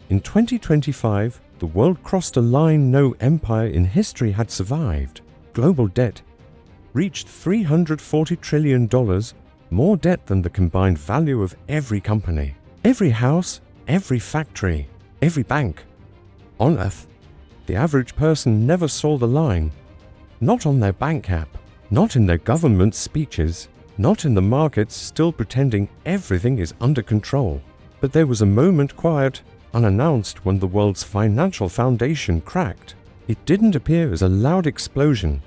In 2025, the world crossed a line no empire in history had survived. Global debt reached $340 trillion, more debt than the combined value of every company, every house, every factory, every bank. On Earth, the average person never saw the line. Not on their bank app, not in their government speeches, not in the markets still pretending everything is under control. But there was a moment quiet, unannounced, when the world's financial foundation cracked. It didn't appear as a loud explosion.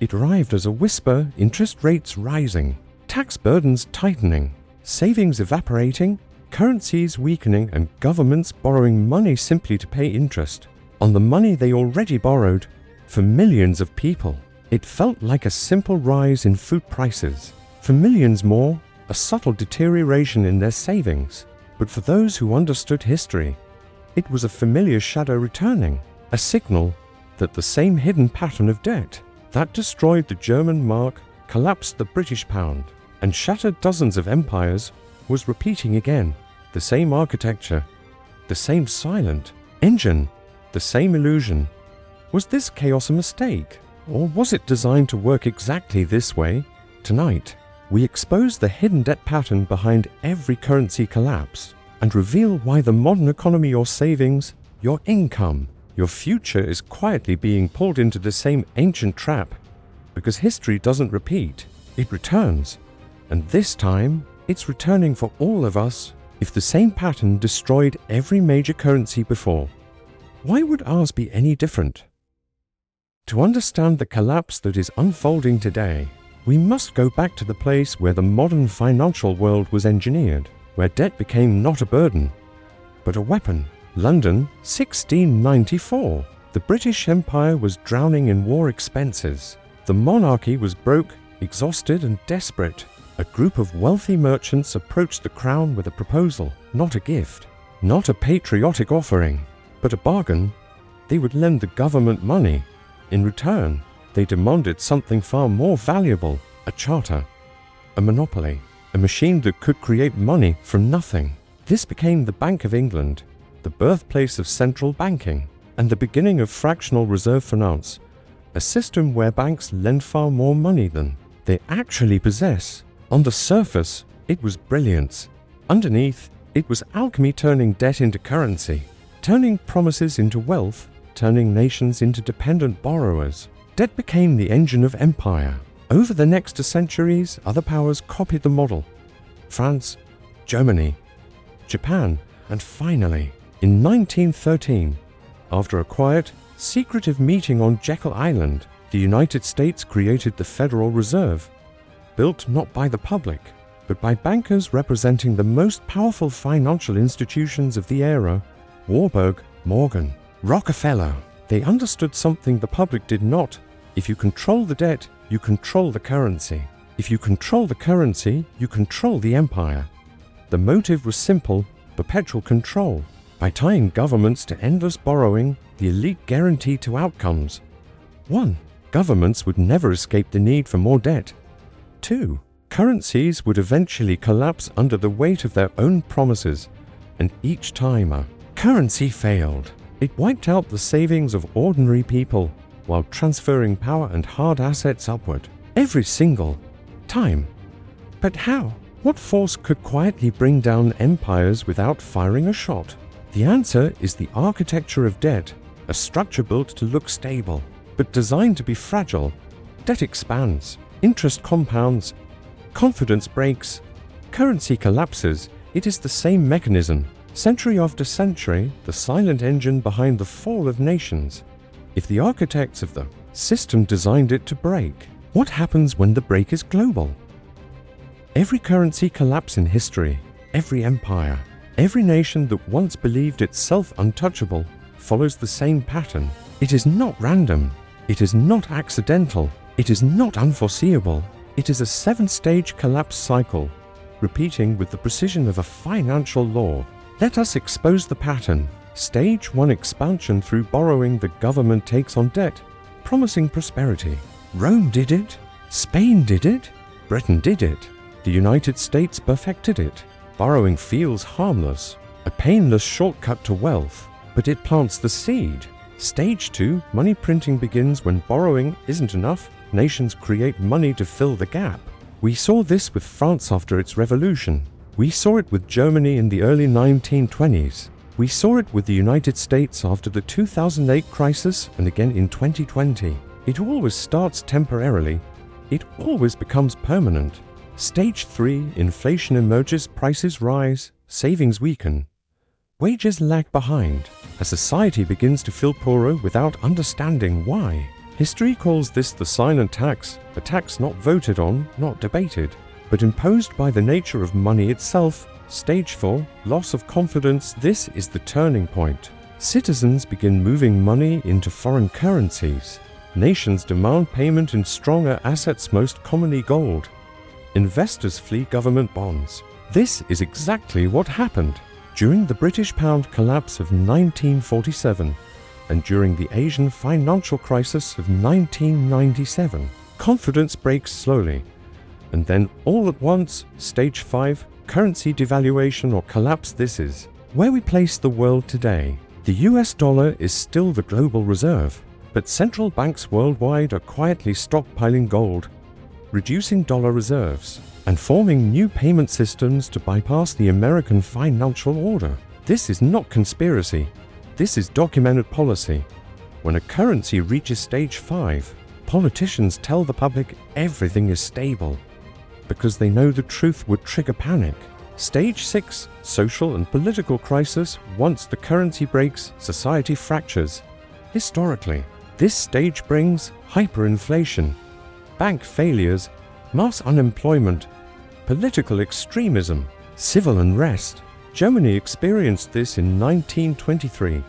It arrived as a whisper, interest rates rising, tax burdens tightening, savings evaporating, currencies weakening, and governments borrowing money simply to pay interest on the money they already borrowed. For millions of people, it felt like a simple rise in food prices. For millions more, a subtle deterioration in their savings. But for those who understood history, it was a familiar shadow returning, a signal that the same hidden pattern of debt that destroyed the German mark, collapsed the British pound, and shattered dozens of empires was repeating again. The same architecture, the same silent engine, the same illusion. Was this chaos a mistake, or was it designed to work exactly this way? Tonight, we expose the hidden debt pattern behind every currency collapse and reveal why the modern economy, your savings, your income, your future is quietly being pulled into the same ancient trap. Because history doesn't repeat, it returns. And this time, it's returning for all of us. If the same pattern destroyed every major currency before, why would ours be any different? To understand the collapse that is unfolding today, we must go back to the place where the modern financial world was engineered, where debt became not a burden, but a weapon. London, 1694. The British Empire was drowning in war expenses. The monarchy was broke, exhausted, and desperate. A group of wealthy merchants approached the crown with a proposal, not a gift, not a patriotic offering, but a bargain. They would lend the government money. In return, they demanded something far more valuable: a charter, a monopoly, a machine that could create money from nothing. This became the Bank of England, the birthplace of central banking, and the beginning of fractional reserve finance, a system where banks lend far more money than they actually possess. On the surface, it was brilliance. Underneath, it was alchemy, turning debt into currency, turning promises into wealth, turning nations into dependent borrowers. Debt became the engine of empire. Over the next centuries, other powers copied the model. France, Germany, Japan, and finally, in 1913, after a quiet, secretive meeting on Jekyll Island, the United States created the Federal Reserve, built not by the public, but by bankers representing the most powerful financial institutions of the era: Warburg, Morgan, Rockefeller. They understood something the public did not. If you control the debt, you control the currency. If you control the currency, you control the empire. The motive was simple: perpetual control. By tying governments to endless borrowing, the elite guaranteed two outcomes. 1. Governments would never escape the need for more debt. 2. Currencies would eventually collapse under the weight of their own promises, and each time a currency failed, it wiped out the savings of ordinary people while transferring power and hard assets upward. Every single time. But how? What force could quietly bring down empires without firing a shot? The answer is the architecture of debt, a structure built to look stable, but designed to be fragile. Debt expands, interest compounds, confidence breaks, currency collapses. It is the same mechanism, century after century, the silent engine behind the fall of nations. If the architects of the system designed it to break, what happens when the break is global? Every currency collapse in history, every empire, every nation that once believed itself untouchable follows the same pattern. It is not random. It is not accidental. It is not unforeseeable. It is a 7-stage collapse cycle, repeating with the precision of a financial law. Let us expose the pattern. Stage 1: expansion through borrowing. The government takes on debt, promising prosperity. Rome did it. Spain did it. Britain did it. The United States perfected it. Borrowing feels harmless. a painless shortcut to wealth, but it plants the seed. Stage 2, money printing begins when borrowing isn't enough. Nations create money to fill the gap. We saw this with France after its revolution. We saw it with Germany in the early 1920s. We saw it with the United States after the 2008 crisis and again in 2020. It always starts temporarily. It always becomes permanent. Stage 3, inflation emerges, prices rise, savings weaken. Wages lag behind. A society begins to feel poorer without understanding why. History calls this the silent tax, a tax not voted on, not debated, but imposed by the nature of money itself. Stage 4, loss of confidence. This is the turning point. Citizens begin moving money into foreign currencies. Nations demand payment in stronger assets, most commonly gold. Investors flee government bonds. This is exactly what happened during the British pound collapse of 1947 and during the Asian financial crisis of 1997. Confidence breaks slowly, and then all at once, stage 5, currency devaluation or collapse. This is where we place the world today. The US dollar is still the global reserve, but central banks worldwide are quietly stockpiling gold, reducing dollar reserves, and forming new payment systems to bypass the American financial order. This is not conspiracy. This is documented policy. When a currency reaches stage 5, politicians tell the public everything is stable, because they know the truth would trigger panic. Stage 6, social and political crisis. Once the currency breaks, society fractures. Historically, this stage brings hyperinflation, bank failures, mass unemployment, political extremism, civil unrest. Germany experienced this in 1923,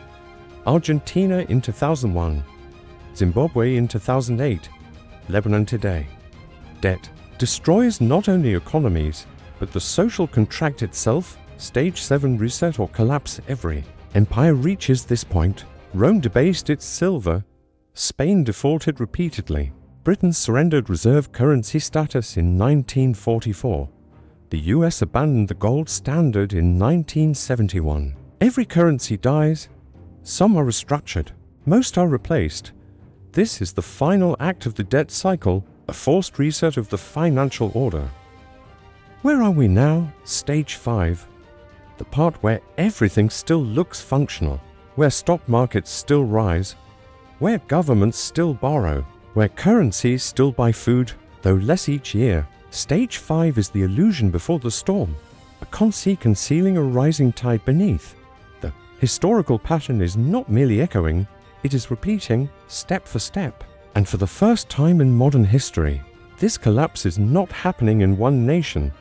Argentina in 2001, Zimbabwe in 2008, Lebanon today. Debt destroys not only economies, but the social contract itself. Stage 7, reset or collapse. Every empire reaches this point. Rome debased its silver. Spain defaulted repeatedly. Britain surrendered reserve currency status in 1944. The US abandoned the gold standard in 1971. Every currency dies. Some are restructured. Most are replaced. This is the final act of the debt cycle, a forced reset of the financial order. Where are we now? Stage 5. The part where everything still looks functional, where stock markets still rise, where governments still borrow, where currencies still buy food, though less each year. Stage 5 is the illusion before the storm, a sea concealing a rising tide beneath. The historical pattern is not merely echoing, it is repeating step for step. And for the first time in modern history, this collapse is not happening in one nation,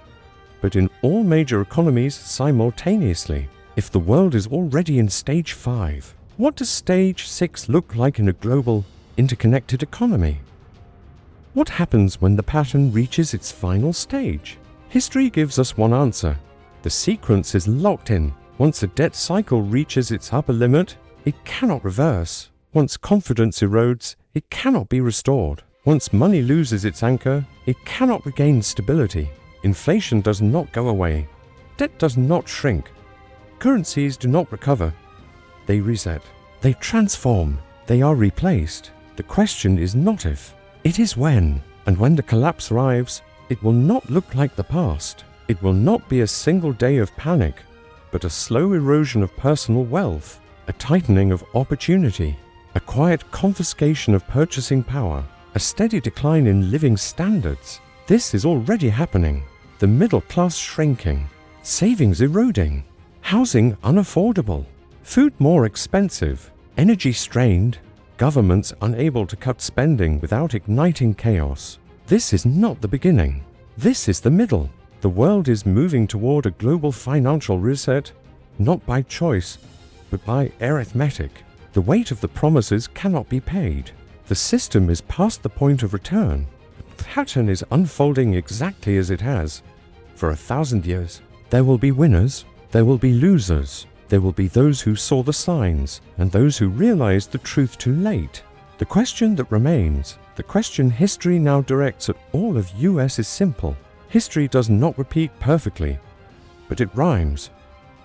but in all major economies simultaneously. If the world is already in stage 5, what does stage 6 look like in a global, interconnected economy? What happens when the pattern reaches its final stage? History gives us one answer. The sequence is locked in. Once a debt cycle reaches its upper limit, it cannot reverse. Once confidence erodes, it cannot be restored. Once money loses its anchor, it cannot regain stability. Inflation does not go away. Debt does not shrink. Currencies do not recover. They reset. They transform. They are replaced. The question is not if, it is when. And when the collapse arrives, it will not look like the past. It will not be a single day of panic, but a slow erosion of personal wealth, a tightening of opportunity, a quiet confiscation of purchasing power, a steady decline in living standards. This is already happening. The middle class shrinking, savings eroding, housing unaffordable, food more expensive, energy strained, governments unable to cut spending without igniting chaos. This is not the beginning. This is the middle. The world is moving toward a global financial reset, not by choice, but by arithmetic. The weight of the promises cannot be paid. The system is past the point of return. The pattern is unfolding exactly as it has for 1,000 years. There will be winners, there will be losers. There will be those who saw the signs and those who realized the truth too late. The question that remains, the question history now directs at all of US is simple. History does not repeat perfectly, but it rhymes.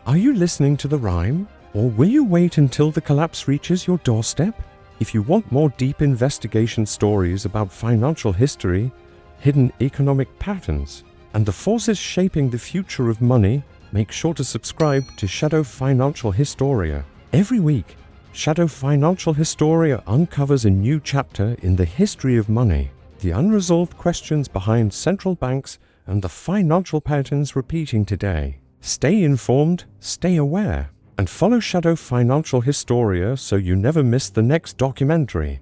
Are you listening to the rhyme? Or will you wait until the collapse reaches your doorstep? If you want more deep investigation stories about financial history, hidden economic patterns, and the forces shaping the future of money, make sure to subscribe to Shadow Financial Historia. Every week, Shadow Financial Historia uncovers a new chapter in the history of money, the unresolved questions behind central banks, and the financial patterns repeating today. Stay informed, stay aware, and follow Shadow Financial Historia so you never miss the next documentary.